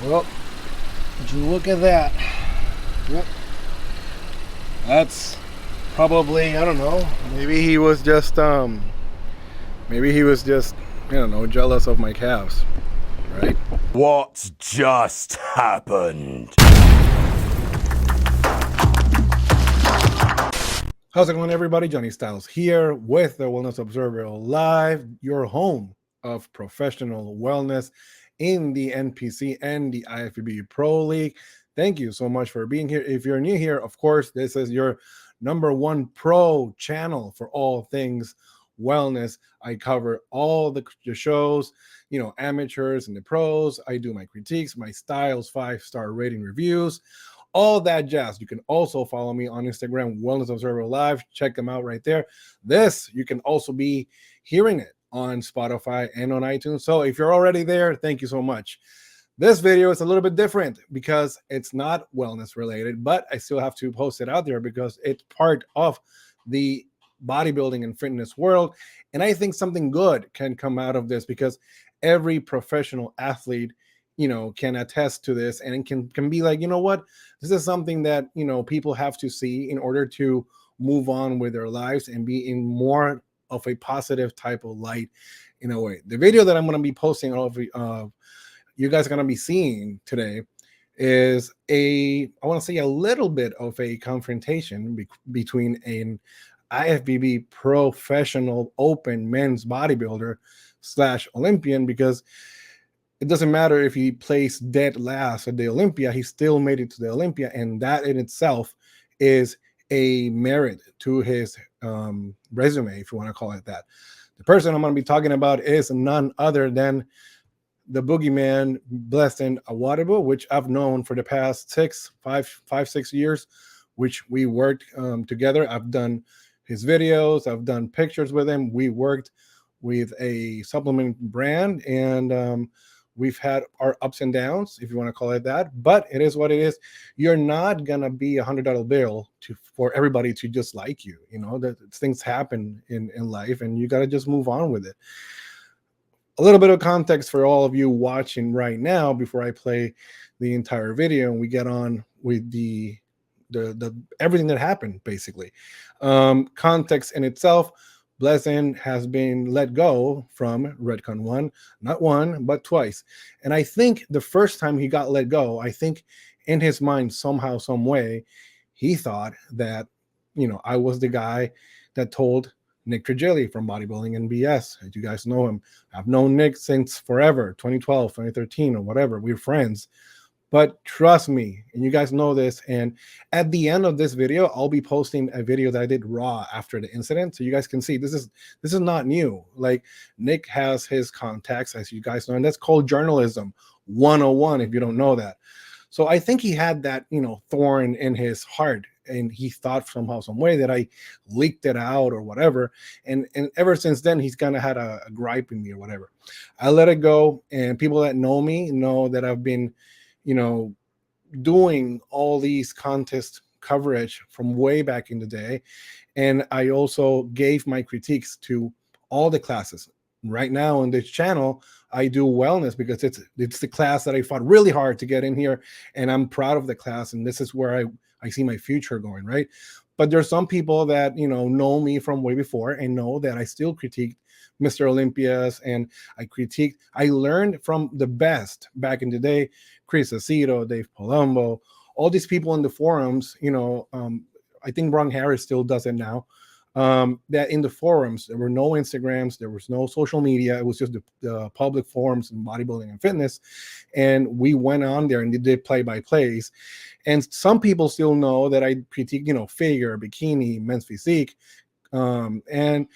Well, would you look at that? Yep. That's probably, I don't know, maybe he was just I don't know, jealous of my calves, right? What just happened? How's it going, everybody? Johnny Styles here with the Wellness Observer Live, your home of professional wellness in the NPC and the IFBB Pro League. Thank you so much for being here. If you're new here, of course, this is your #1 pro channel for all things wellness. I cover all the shows, amateurs and the pros. I do my critiques, my styles, 5-star rating reviews, all that jazz. You can also follow me on Instagram, Wellness Observer Live. Check them out right there. This, you can also be hearing it on Spotify and on iTunes. So if you're already there, thank you so much. This video is a little bit different because it's not wellness related, but I still have to post it out there because it's part of the bodybuilding and fitness world. And I think something good can come out of this because every professional athlete can attest to this, and it can be like, what, this is something that people have to see in order to move on with their lives and be in more of a positive type of light in a way. The video that I'm going to be posting, all of you guys are going to be seeing today, is I want to say a little bit of a confrontation between an IFBB professional open men's bodybuilder / Olympian, because it doesn't matter if he placed dead last at the Olympia, he still made it to the Olympia, and that in itself is a merit to his resume, if you want to call it that. The person I'm going to be talking about is none other than the boogeyman, Blessing Awodibu, which I've known for the past 6 years, which we worked together. I've done his videos, I've done pictures with him. We worked with a supplement brand, and we've had our ups and downs, if you want to call it that, but it is what it is. You're not gonna be $100 bill for everybody to just like you. That things happen in life, and you got to just move on with it. A little bit of context for all of you watching right now before I play the entire video and we get on with the everything that happened, basically. Context in itself: Blessing has been let go from Redcon 1, not one, but twice. And I think the first time he got let go, I think in his mind, somehow, some way, he thought that, I was the guy that told Nick Trigili from Bodybuilding and BS. As you guys know him, I've known Nick since forever, 2012, 2013, or whatever. We're friends. But trust me, and you guys know this, and at the end of this video, I'll be posting a video that I did raw after the incident, so you guys can see this is not new. Like, Nick has his contacts, as you guys know, and that's called journalism 101, if you don't know that. So I think he had that, thorn in his heart, and he thought somehow, some way, that I leaked it out or whatever. And ever since then, he's kind of had a gripe in me or whatever. I let it go, and people that know me know that I've been doing all these contest coverage from way back in the day. And I also gave my critiques to all the classes. Right now on this channel, I do wellness because it's the class that I fought really hard to get in here, and I'm proud of the class, and this is where I see my future going, right? But there's some people that know me from way before and know that I still critique Mr. Olympias, and I learned from the best back in the day: Chris Aceto, Dave Palumbo, all these people in the forums. I think Ron Harris still does it now. That in the forums, there were no Instagrams, there was no social media. It was just the public forums in bodybuilding and fitness. And we went on there and did play-by-plays. And some people still know that I critique, figure, bikini, men's physique. And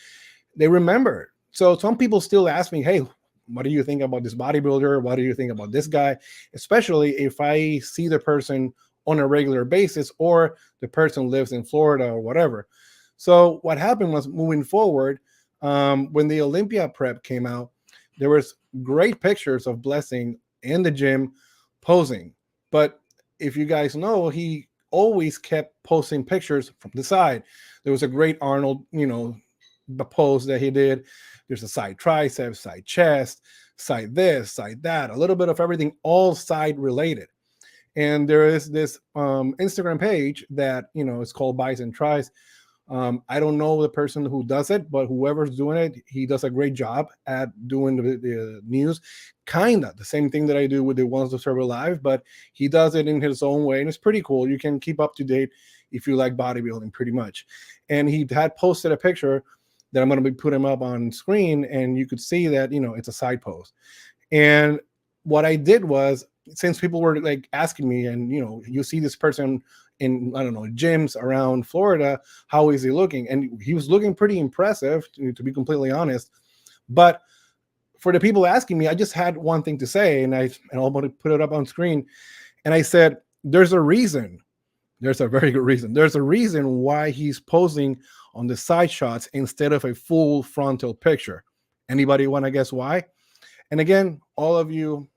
they remember. So some people still ask me, hey, what do you think about this bodybuilder? What do you think about this guy? Especially if I see the person on a regular basis, or the person lives in Florida or whatever. So what happened was, moving forward, when the Olympia prep came out, there was great pictures of Blessing in the gym posing. But if you guys know, he always kept posting pictures from the side. There was a great Arnold, the pose that he did. There's a side tricep, side chest, side this, side that, a little bit of everything, all side related. And there is this Instagram page that, it's called Buys and Tries. I don't know the person who does it, but whoever's doing it, he does a great job at doing the news. Kind of the same thing that I do with the Wellness Observer Live, but he does it in his own way, and it's pretty cool. You can keep up to date if you like bodybuilding, pretty much. And he had posted a picture that I'm going to be putting up on screen, and you could see that, it's a side post. And what I did was, since people were like asking me, and you see this person in, I don't know, gyms around Florida, how is he looking? And he was looking pretty impressive, to be completely honest. But for the people asking me, I just had one thing to say, and I'm going to put it up on screen. And I said, there's a reason. There's a very good reason. There's a reason why he's posing on the side shots instead of a full frontal picture. Anybody want to guess why? And again, all of you,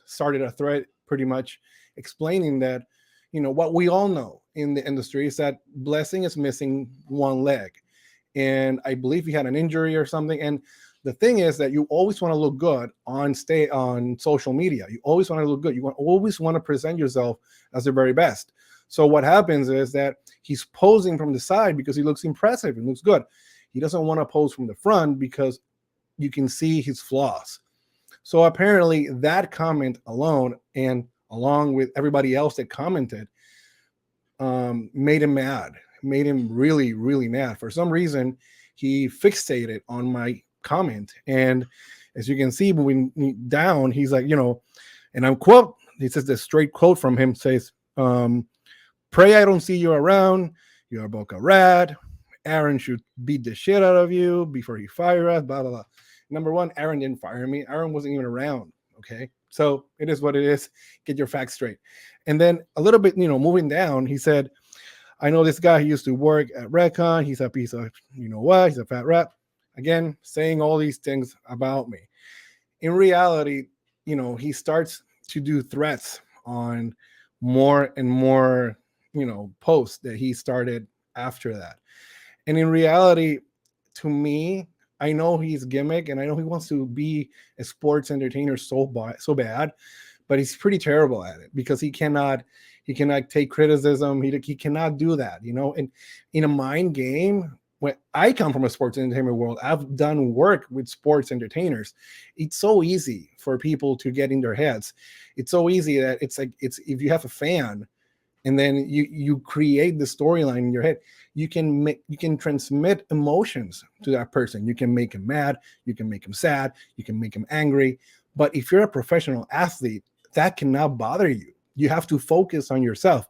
started a thread pretty much explaining that, what we all know in the industry is that Blessing is missing one leg. And I believe he had an injury or something. And the thing is that you always want to look good on social media. You always want to look good. You always want to present yourself as the very best. So what happens is that he's posing from the side because he looks impressive and looks good. He doesn't want to pose from the front because you can see his flaws. So apparently that comment alone, and along with everybody else that commented, made him mad, made him really, really mad. For some reason, he fixated on my comment. And as you can see, moving down, he's like, and I'm quote, he says the straight quote from him says, pray I don't see you around. You're a Boca Rat. Aaron should beat the shit out of you before he fires us, blah, blah, blah. Number one, Aaron didn't fire me. Aaron wasn't even around. Okay. So it is what it is. Get your facts straight. And then a little bit, moving down, he said, I know this guy, he used to work at Redcon. He's a piece of, what? He's a fat rat. Again, saying all these things about me. In reality, he starts to do threats on more and more, posts that he started after that. And in reality, to me, I know he's gimmick, and I know he wants to be a sports entertainer so bad, but he's pretty terrible at it because he cannot take criticism. He cannot do that, And in a mind game, when I come from a sports entertainment world, I've done work with sports entertainers. It's so easy for people to get in their heads. It's so easy that it's if you have a fan, and then you create the storyline in your head, you can transmit emotions to that person. You can make him mad, you can make him sad, you can make him angry. But if you're a professional athlete, that cannot bother you. You have to focus on yourself.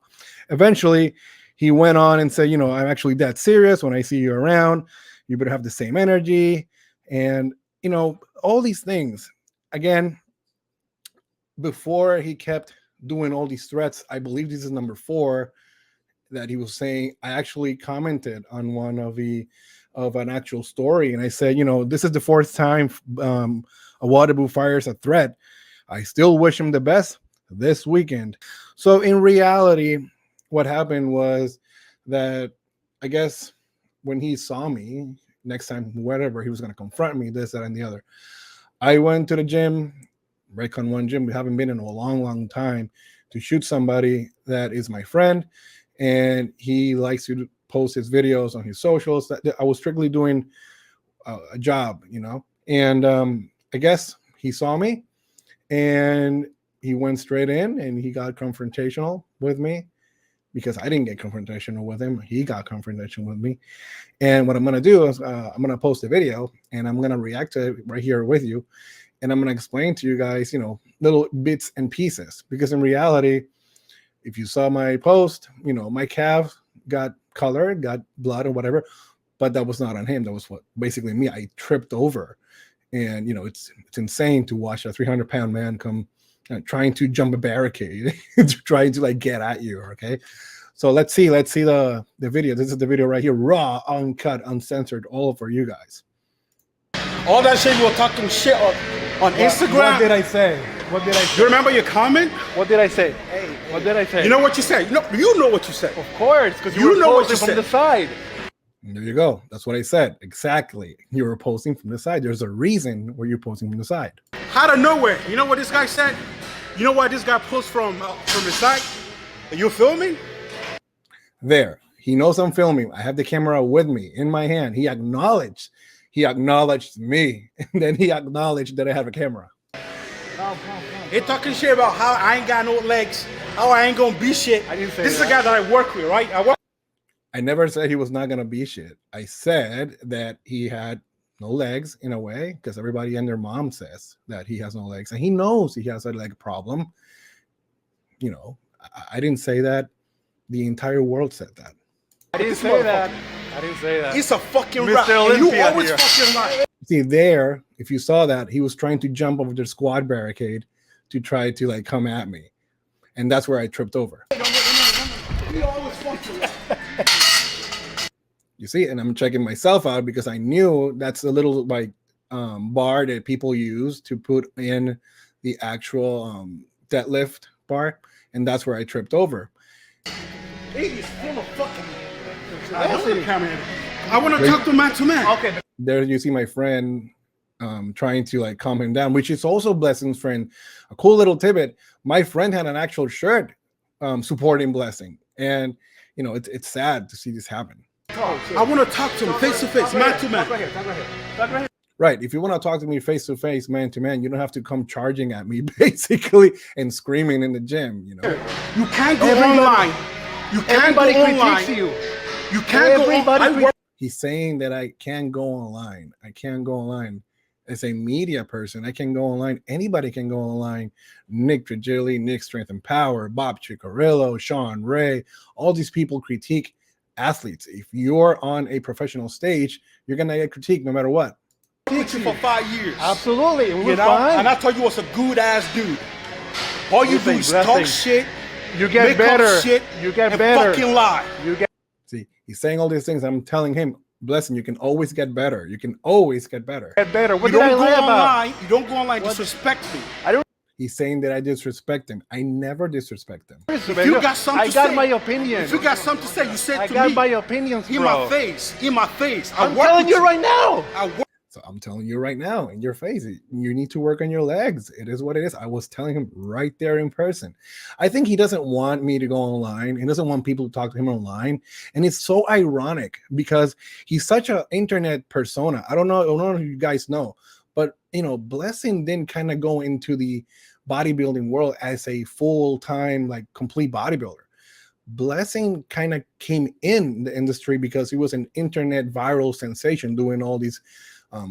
Eventually, he went on and said, I'm actually that serious. When I see you around, you better have the same energy. And, all these things. Again, before he kept doing all these threats, I believe this is number 4 that he was saying. I actually commented on one of an actual story, and I said, this is the 4th time Awodibu fires a threat. I still wish him the best this weekend. So in reality, what happened was that I guess when he saw me next time, whatever, he was going to confront me, this, that, and the other. I went to the gym, Raycon 1 gym. We haven't been in a long, long time, to shoot somebody that is my friend, and he likes to post his videos on his socials. I was strictly doing a job, and I guess he saw me, and he went straight in, and he got confrontational with me because I didn't get confrontational with him. He got confrontational with me. And what I'm going to do is I'm going to post a video, and I'm going to react to it right here with you. And I'm going to explain to you guys, little bits and pieces, because in reality, if you saw my post, my calf got colored, got blood or whatever, but that was not on him. That was basically me. I tripped over, and it's insane to watch a 300-pound man come trying to jump a barricade, trying to get at you. Okay. So let's see the video. This is the video right here, raw, uncut, uncensored, all for you guys. All that shit you were talking shit on Instagram. What did I say? What did I say? You remember your comment? What did I say? What did I say? You know what you said? You know what you said. Of course, because You were know what posing you from said. the side. And there you go. That's what I said. Exactly. You were posting from the side. There's a reason where you're posting from the side. Out of nowhere. You know what this guy said? You know why this guy posts from the side? Are you filming? There. He knows I'm filming. I have the camera with me in my hand. He acknowledged me. And then he acknowledged that I have a camera. He talking shit about how I ain't got no legs, how I ain't gonna be shit. I didn't say this is that. the guy that I work with, right? I never said he was not going to be shit. I said that he had no legs in a way, because everybody and their mom says that he has no legs. And he knows he has a leg problem. You know, I didn't say that. The entire world said that. I didn't say that. I didn't say that. He's a fucking Mr. rat. And Olympia you always here. fucking lie. See, there, if you saw that, he was trying to jump over the squad barricade to try to like come at me. And that's where I tripped over. You always fucking lie. You see, and I'm checking myself out because I knew that's a little like bar that people use to put in the actual deadlift bar. And that's where I tripped over. He's full of fucking. I want to talk to man to man. Okay. There you see my friend trying to like calm him down, which is also Blessing's friend. A cool little tidbit. My friend had an actual shirt supporting Blessing. And, you know, it's sad to see this happen. I want to talk to him face to face, man to man. Talk right here. Right. If you want to talk to me face to face, man to man, you don't have to come charging at me basically and screaming in the gym, you know. You can't go online. You can't go Everybody online. critiques you. You can't go Everybody online. He's saying that I can't go online. I can't go online. As a media person, I can go online. Anybody can go online. Nick Trigilli, Nick Strength and Power, Bob Ciccarello, Sean Ray, all these people critique athletes. If you're on a professional stage, you're going to get critiqued no matter what. I with you for 5 years. Absolutely. And You we're know? fine. And I thought you was a good ass dude. All you do is talk Blessing. shit, You get make better. up shit, You get and better. fucking lie. You get See, he's saying all these things. I'm telling him, Blessing, you can always get better. You can always get better. better. What You did I don't go lie about? online. You don't go online. Disrespect me. He's saying that I disrespect him. I never disrespect him. If you got something I to got say, my opinion. if you got something to say, you say I to got me. my opinions, in bro. my face. In my face. I'm telling you right now. I work. So I'm telling you right now in your face, you need to work on your legs. It is what it is. I was telling him right there in person. I think he doesn't want me to go online. He doesn't want people to talk to him online. And it's so ironic because he's such an internet persona. I don't know if you guys know, but you know, Blessing didn't kind of go into the bodybuilding world as a full-time, like complete bodybuilder. Blessing kind of came in the industry because he was an internet viral sensation doing all these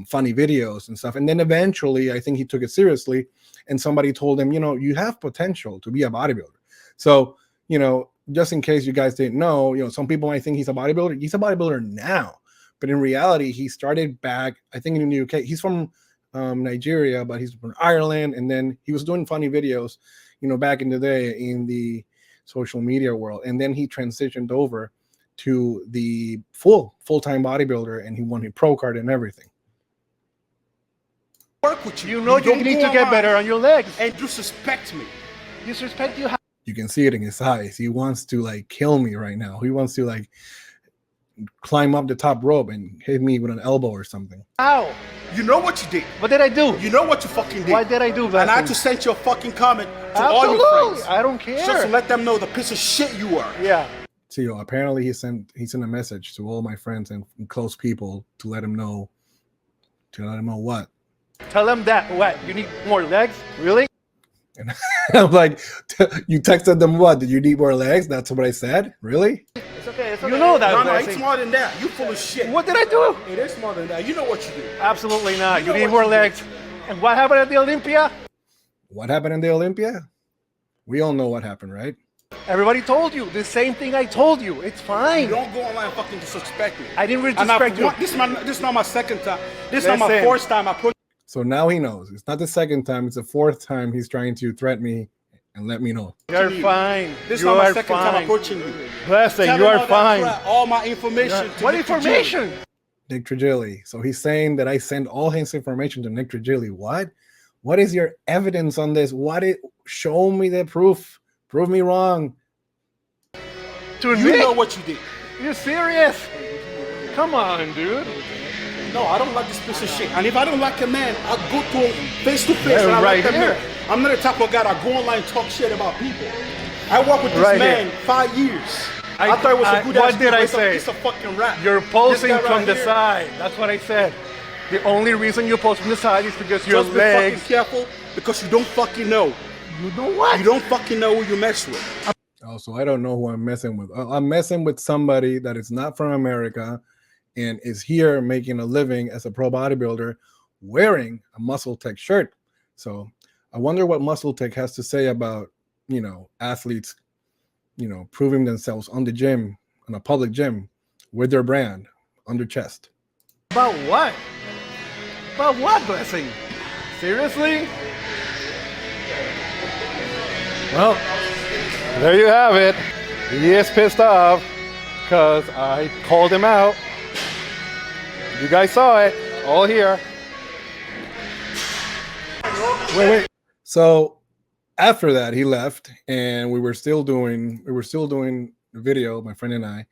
funny videos and stuff. And then eventually, I think he took it seriously and somebody told him, you know, you have potential to be a bodybuilder. So, you know, just in case you guys didn't know, you know, some people might think he's a bodybuilder. He's a bodybuilder now. But in reality, he started back, I think in the UK. He's from Nigeria, but he's from Ireland. And then he was doing funny videos, you know, back in the day in the social media world. And then he transitioned over to the full-time bodybuilder and he won a pro card and everything. Work with you. You know you don't need go to get online better on your legs. and disrespect me. Disrespect you. You can see it in his eyes. He wants to like kill me right now. He wants to like climb up the top rope and hit me with an elbow or something. How? You know what you did. What did I do? You know what you fucking did. What did I do, And I Blessing? just sent you a fucking comment to all your Absolutely. friends. I don't care. Just to let them know the piece of shit you are. Yeah. So you know, apparently he sent a message to all my friends and close people to let him know what. Tell them that. What? You need more legs? Really? And I'm like, you texted them what? Did you need more legs? That's what I said? Really? It's okay. It's okay. You know that. No, Blessing. it's more than that. You full of shit. What did I do? It is more than that. You know what you do. Absolutely not. You You know need what more you legs. And what happened at the Olympia? What happened in the Olympia? We all know what happened, right? Everybody told you the same thing I told you. It's fine. You don't go online and fucking disrespect me. I didn't And disrespect you. this is not my second time. This is not my Listen. fourth time I put. So now he knows. It's not the second time. It's the fourth time he's trying to threaten me and let me know. You're fine. This is You not my are second time fine. approaching you. Blessing, Tell you them are all that fine. crap, all my information. to What Nick information? Nick Trigilli. So he's saying that I send all his information to Nick Trigilli. What? What is your evidence on this? Show me the proof. Prove me wrong. To You Nick? know what you did. You serious? Come on, dude. No, I don't like this piece of shit. And if I don't like a man, I'll go to him face to face. Yeah, and I right like that here. man. I'm not the type of guy that go online and talk shit about people. I worked with this Right man here. 5 years. I thought it was a good what ass did dude, I but say? It's a fucking rap. You're This posing guy from right the here. side. That's what I said. The only reason you post from the side is because your Just be legs. fucking careful because you don't fucking know. You know what? You don't fucking know who you mess with. Oh, so I don't know who I'm messing with. I'm messing with somebody that is not from America and is here making a living as a pro bodybuilder wearing a Muscle Tech shirt. So I wonder what Muscle Tech has to say about, athletes, proving themselves on the gym, in a public gym with their brand on their chest. About what? About what, Blessing? Seriously? Well, there you have it. He is pissed off because I called him out. You guys saw it all here. Wait. So after that, he left, and we were still doing the video, my friend and I.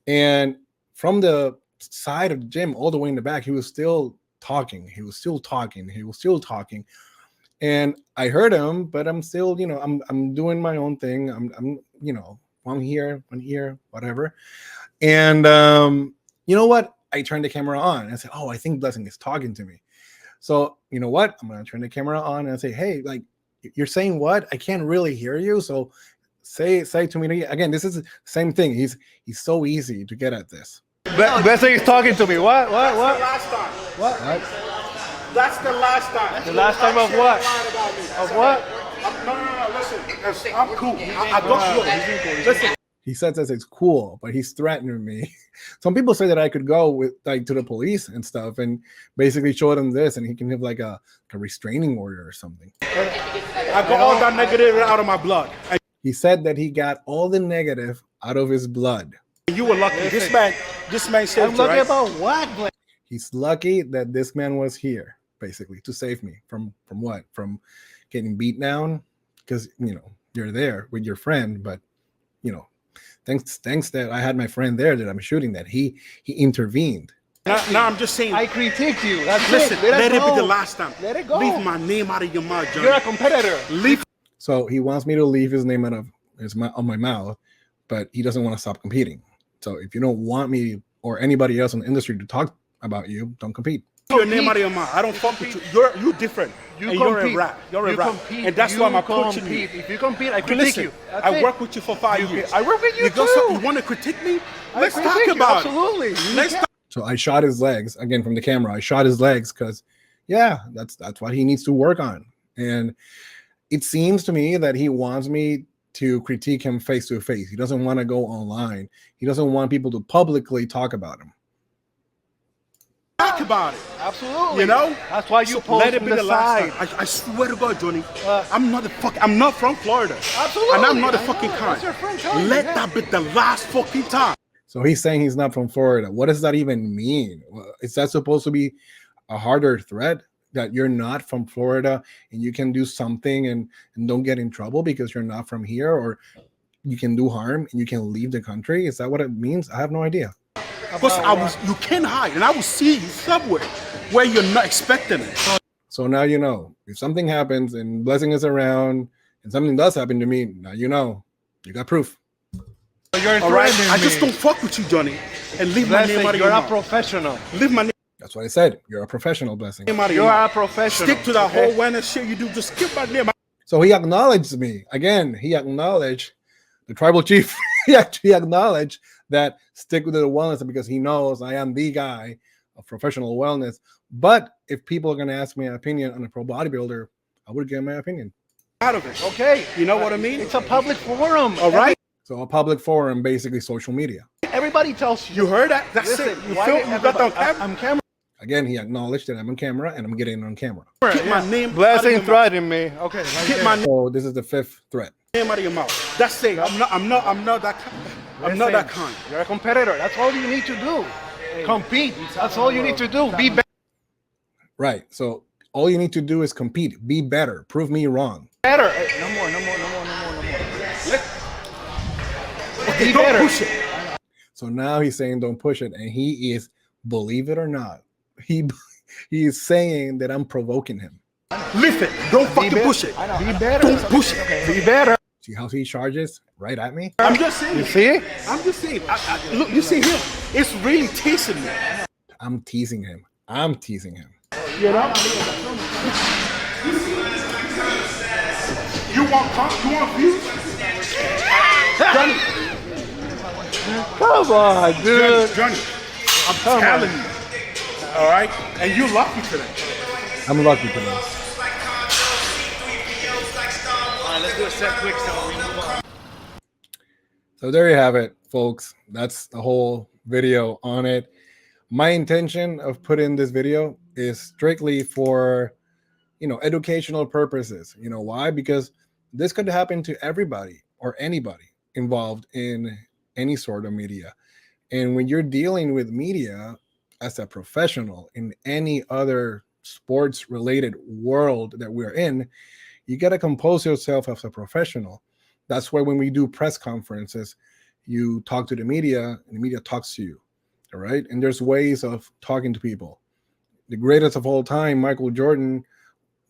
And from the side of the gym, all the way in the back, he was still talking. And I heard him, but I'm still, I'm doing my own thing. I'm here, whatever. And you know what? I turned the camera on and I said, "Oh, I think Blessing is talking to me." So you know what? I'm gonna turn the camera on and I say, "Hey, like, you're saying what? I can't really hear you. So say to me again." This is the same thing. He's so easy to get at this. Blessing is talking to me. What? That's the last time. What? That's the last time. The last time of what? Of what? No. Listen, I'm cool. I go. Listen. He says that it's cool, but he's threatening me. Some people say that I could go with to the police and stuff and basically show them this, and he can have like a restraining order or something. I got all that negative out of my blood. And He said that he got all the negative out of his blood. you were lucky. This man saved I'm you, lucky right? about what, Blessing? He's lucky that this man was here, basically, to save me from what? From getting beat down, because you're there with your friend, but thanks that I had my friend there that I'm shooting, that he intervened. Now I'm just saying. I critique you. That's Listen, it. let it be the last time. Let it go. Leave my name out of your mouth, Johnny. You're a competitor. Leave. So he wants me to leave his name out of my mouth, but he doesn't want to stop competing. So if you don't want me or anybody else in the industry to talk about you, don't compete. Your name out of your mouth. I don't fuck with you. You're different. You and compete. You're a rap. You're a You rap. compete. And that's why I'm approaching compete. you. If you compete, I Okay, critique listen, you. That's I it. worked with you for 5 years. I work with you got too. You want to critique me? I Let's critique talk you, about absolutely. it. Let's talk. So I shot his legs again from the camera. I shot his legs because, yeah, that's what he needs to work on. And it seems to me that he wants me to critique him face to face. He doesn't want to go online. He doesn't want people to publicly talk about him. Talk about it. Absolutely. That's why you So post let it from be the the last side. time. I swear to God, Johnny, I'm not from Florida. Absolutely. And I'm not the I fucking know. kind. That's your friend, Charlie. Let Yeah. that be the last fucking time. So he's saying he's not from Florida. What does that even mean? Is that supposed to be a harder threat, that you're not from Florida and you can do something and don't get in trouble because you're not from here, or you can do harm and you can leave the country? Is that what it means? I have no idea. Because you can't hide, and I will see you somewhere where you're not expecting it. So now you know. If something happens and Blessing is around and something does happen to me, now you know. You got proof. You're All right? threatening I just me. don't fuck with you, Johnny. And leave my Blessing, name out of you're your a mouth. professional. Leave my That's what I said. You're a professional, Blessing. name out of your You're mouth. a professional. Stick to that okay? whole wellness shit you do. Just keep my name out. So he acknowledged me. Again, he acknowledged the tribal chief. He actually acknowledged that stick with the wellness because he knows I am the guy of professional wellness. But if people are going to ask me an opinion on a pro bodybuilder, I would give my opinion. Out of it. Okay. You know what I mean? It's a public forum. All right? So a public forum, basically social media. Everybody tells you. You heard that? That's Listen, it. You why feel did you got that on everybody- camera? I'm camera. Again, he acknowledged that I'm on camera and I'm getting on camera. Keep my name out of Blessing your mouth. threatening me. Okay. Keep my So this is the 5th threat. name out of your mouth. That's it. I'm not that kind. I'm not that kind. You're a competitor. That's all you need to do. Compete. That's all you need to do. Be better. Right. So all you need to do is compete. Be better. Prove me wrong. No more. Okay, Be don't better. push it. So now he's saying don't push it, and he is, believe it or not, he is saying that I'm provoking him. Lift it. Don't fucking push it. Be better. Don't push it. Be better. See how he charges right at me? I'm just saying. You see? I'm just saying. Look, you see here. It's really teasing me. I'm teasing him. I'm teasing him. You know? You want views? Johnny, Come on, dude. Johnny, I'm telling you. All right? And you're lucky today. I'm lucky today. All right, let's do a set quick so we move on. So there you have it, folks. That's the whole video on it. My intention of putting this video is strictly for, educational purposes. You know why? Because this could happen to everybody or anybody involved in any sort of media. And when you're dealing with media as a professional in any other sports related world that we're in, you got to compose yourself as a professional. That's why when we do press conferences, you talk to the media and the media talks to you. All right. And there's ways of talking to people. The greatest of all time, Michael Jordan,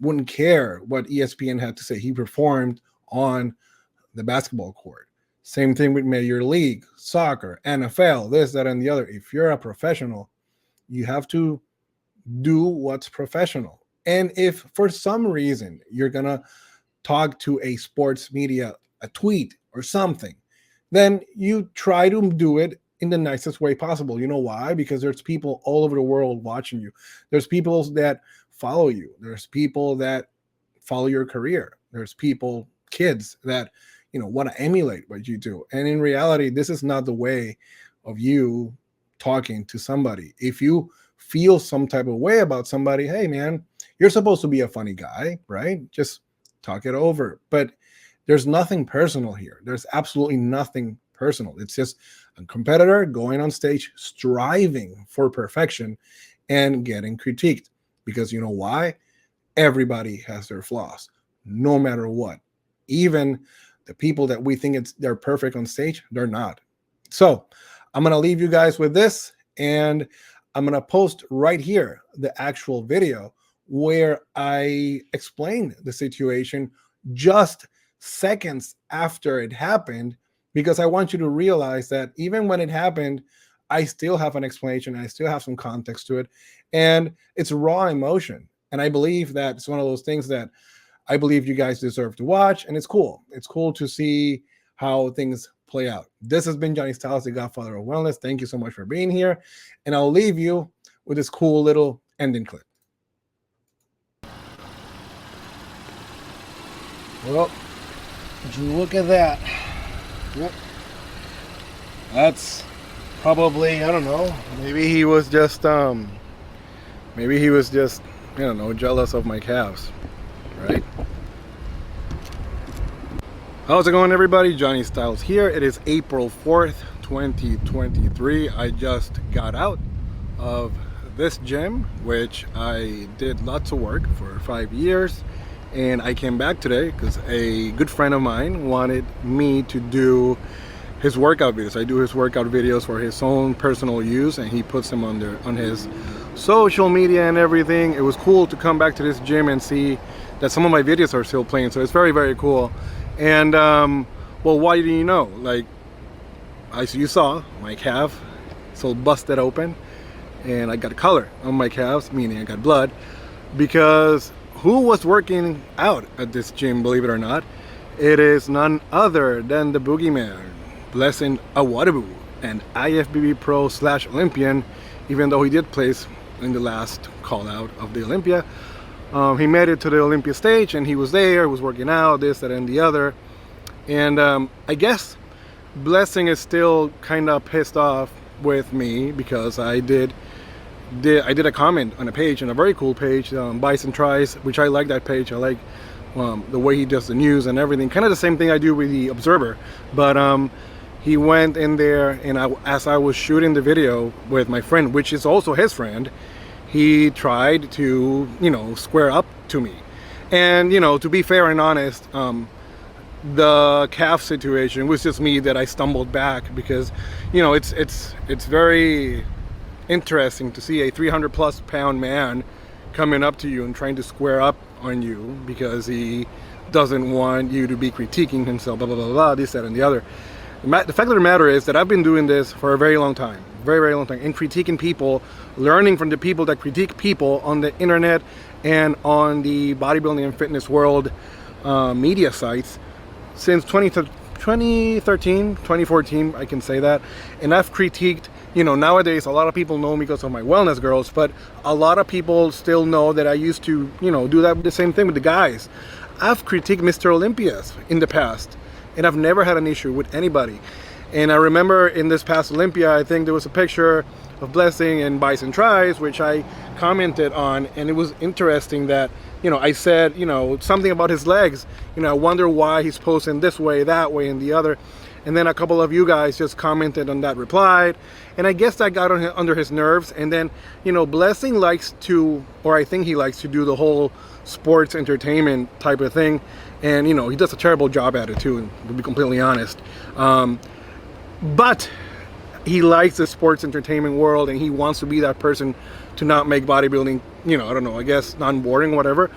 wouldn't care what ESPN had to say. He performed on the basketball court. Same thing with Major League, soccer, NFL, this, that, and the other. If you're a professional, you have to do what's professional. And if for some reason you're going to talk to a sports media, a tweet or something, then you try to do it in the nicest way possible. You know why? Because there's people all over the world watching you. There's people that follow you. There's people that follow your career. There's people, kids that, want to emulate what you do. And in reality, this is not the way of you talking to somebody. If you feel some type of way about somebody, hey man, you're supposed to be a funny guy, right? Just talk it over. But there's nothing personal here. There's absolutely nothing personal. It's just a competitor going on stage, striving for perfection and getting critiqued. Because you know why? Everybody has their flaws, no matter what. Even the people that we think they're perfect on stage, they're not. So I'm going to leave you guys with this, and I'm going to post right here the actual video where I explain the situation just seconds after it happened, because I want you to realize that even when it happened, I still have an explanation. I still have some context to it, and it's raw emotion. And I believe that it's one of those things that I believe you guys deserve to watch, and it's cool. It's cool to see how things play out. This has been Johnny Styles, the Godfather of Wellness. Thank you so much for being here, and I'll leave you with this cool little ending clip. Well, would you look at that? Yep. That's probably, I don't know, maybe he was just jealous of my calves, right? How's it going, everybody? Johnny Styles here. It is April 4th, 2023. I just got out of this gym, which I did lots of work for 5 years, and I came back today because a good friend of mine wanted me to do his workout videos. I do his workout videos for his own personal use, and he puts them on his social media and everything. It was cool to come back to this gym and see that some of my videos are still playing, so it's very, very cool. And well, why do you know? Like, you saw my calf, so busted open, and I got color on my calves, meaning I got blood, because who was working out at this gym, believe it or not? It is none other than the boogeyman, Blessing Awodibu, an IFBB Pro / Olympian, even though he did place in the last call out of the Olympia. He made it to the Olympia stage, and he was there, was working out, this, that, and the other. And I guess Blessing is still kind of pissed off with me because I did a comment on a page, on a very cool page, Bison Tries, which I like that page. I like the way he does the news and everything. Kind of the same thing I do with the Observer. But he went in there, and as I was shooting the video with my friend, which is also his friend, he tried to, square up to me. And, to be fair and honest, the calf situation was just me that I stumbled back, because you know it's very interesting to see a 300+ pound man coming up to you and trying to square up on you because he doesn't want you to be critiquing himself, blah blah blah blah, this, that, and the other. The fact of the matter is that I've been doing this for a very long time, very long time, and critiquing people, learning from the people that critique people on the internet and on the bodybuilding and fitness world media sites since 2013, 2014, I can say that. And I've critiqued, you know, nowadays a lot of people know me because of my wellness girls, but a lot of people still know that I used to, you know, do that, the same thing with the guys. I've critiqued Mr. Olympias in the past, and I've never had an issue with anybody. And I remember in this past Olympia, I think there was a picture of Blessing and Bison Tries, which I commented on, and it was interesting that, you know, I said, you know, something about his legs. You know, I wonder why he's posing this way, that way, and the other. And then a couple of you guys just commented on that, replied, and I guess that got under his nerves. And then, you know, Blessing likes to, or I think he likes to do the whole sports entertainment type of thing, and you know, he does a terrible job at it too, to be completely honest. But he likes the sports entertainment world, and he wants to be that person to not make bodybuilding, you know, I don't know, I guess non-boring, whatever.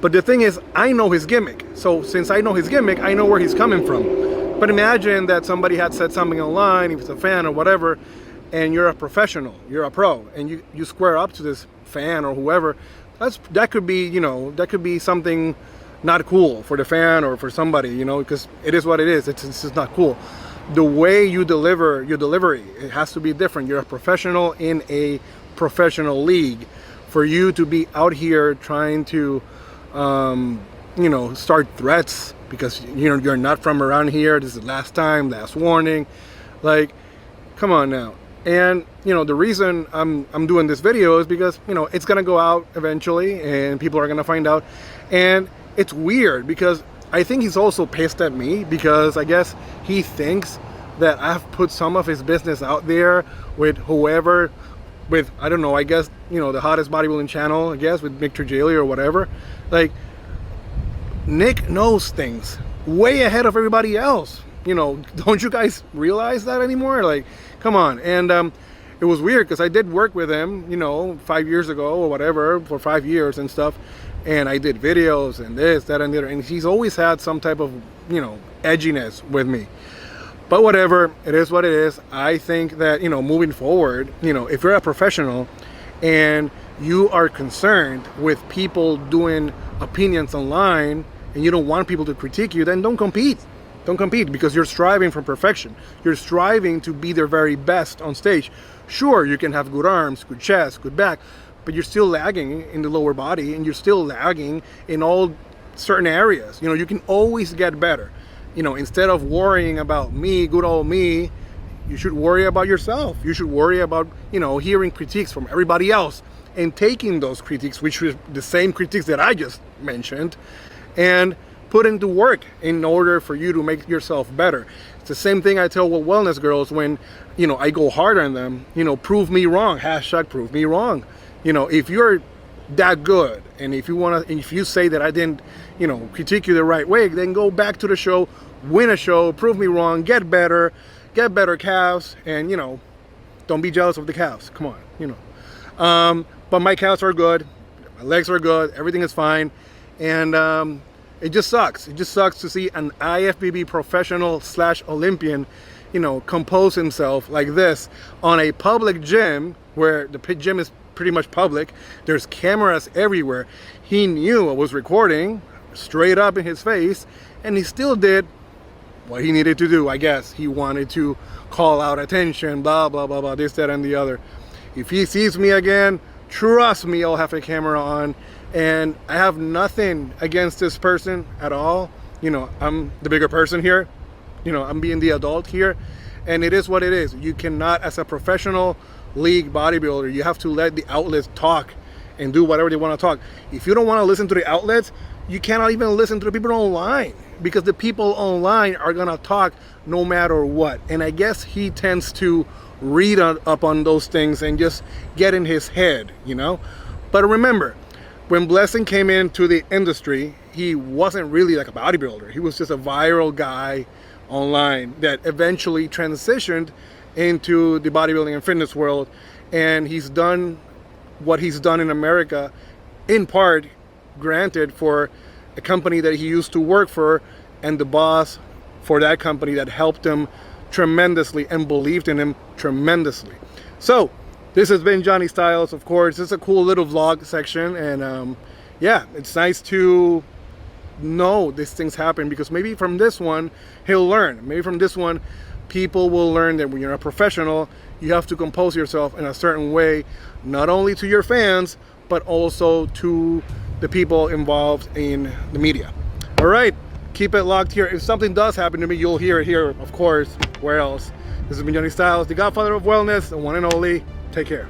But the thing is, I know his gimmick. So since I know his gimmick, I know where he's coming from. But imagine that somebody had said something online, if it's a fan or whatever, and you're a professional, you're a pro, and you square up to this fan or whoever. That could be, you know, that could be something not cool for the fan or for somebody, you know, because it is what it is. It's just not cool. The way you deliver your delivery, it has to be different. You're a professional in a professional league. For you to be out here trying to, you know, start threats because, you know, you're not from around here, this is the last time, last warning, like, come on now. And you know, the reason I'm doing this video is because, you know, it's gonna go out eventually and people are gonna find out. And it's weird because I think he's also pissed at me because I guess he thinks that I've put some of his business out there with whoever, with, I don't know, I guess, you know, the hottest bodybuilding channel, I guess, with Nick Trigili or whatever. Like, Nick knows things way ahead of everybody else. You know, don't you guys realize that anymore? Like, come on. And it was weird because I did work with him, you know, 5 years ago or whatever, for 5 years and stuff. And I did videos and this, that, and the other. And he's always had some type of, you know, edginess with me. But whatever, it is what it is. I think that, you know, moving forward, you know, if you're a professional and you are concerned with people doing opinions online and you don't want people to critique you, then don't compete. Don't compete, because you're striving for perfection. You're striving to be their very best on stage. Sure, you can have good arms, good chest, good back, but you're still lagging in the lower body, and you're still lagging in all certain areas. You know, you can always get better. You know, instead of worrying about me, good old me, you should worry about yourself. You should worry about, you know, hearing critiques from everybody else and taking those critiques, which was the same critiques that I just mentioned, and put into work in order for you to make yourself better. It's the same thing I tell wellness girls when, you know, I go hard on them, you know, prove me wrong, hashtag prove me wrong. You know, if you're that good, and if you want to, if you say that I didn't, you know, critique you the right way, then go back to the show, win a show, prove me wrong, get better calves, and, you know, don't be jealous of the calves. Come on, you know. But my calves are good, my legs are good, everything is fine, and it just sucks. It just sucks to see an IFBB professional / Olympian, you know, compose himself like this on a public gym where the gym is pretty much public. There's cameras everywhere. He knew I was recording straight up in his face, and he still did what he needed to do. I guess he wanted to call out attention, blah, blah, blah, blah, this, that, and the other. If he sees me again, trust me, I'll have a camera on. And I have nothing against this person at all. You know, I'm the bigger person here. You know, I'm being the adult here. And it is what it is. You cannot, as a professional league bodybuilder, you have to let the outlets talk and do whatever they want to talk. If you don't want to listen to the outlets, you cannot even listen to the people online, because the people online are going to talk no matter what. And I guess he tends to read up on those things and just get in his head, you know. But remember, when Blessing came into the industry, he wasn't really like a bodybuilder. He was just a viral guy online that eventually transitioned into the bodybuilding and fitness world. And he's done what he's done in America, in part, granted, for a company that he used to work for, and the boss for that company that helped him tremendously and believed in him tremendously. So this has been Johnny Styles. Of course, it's a cool little vlog section, and yeah, it's nice to know these things happen, because maybe from this one he'll learn. Maybe from this one people will learn that when you're a professional, you have to compose yourself in a certain way, not only to your fans but also to the people involved in the media. All right, keep it locked here. If something does happen to me, you'll hear it here, of course. Where else? This has been Johnny Styles, the godfather of wellness, the one and only. Take care.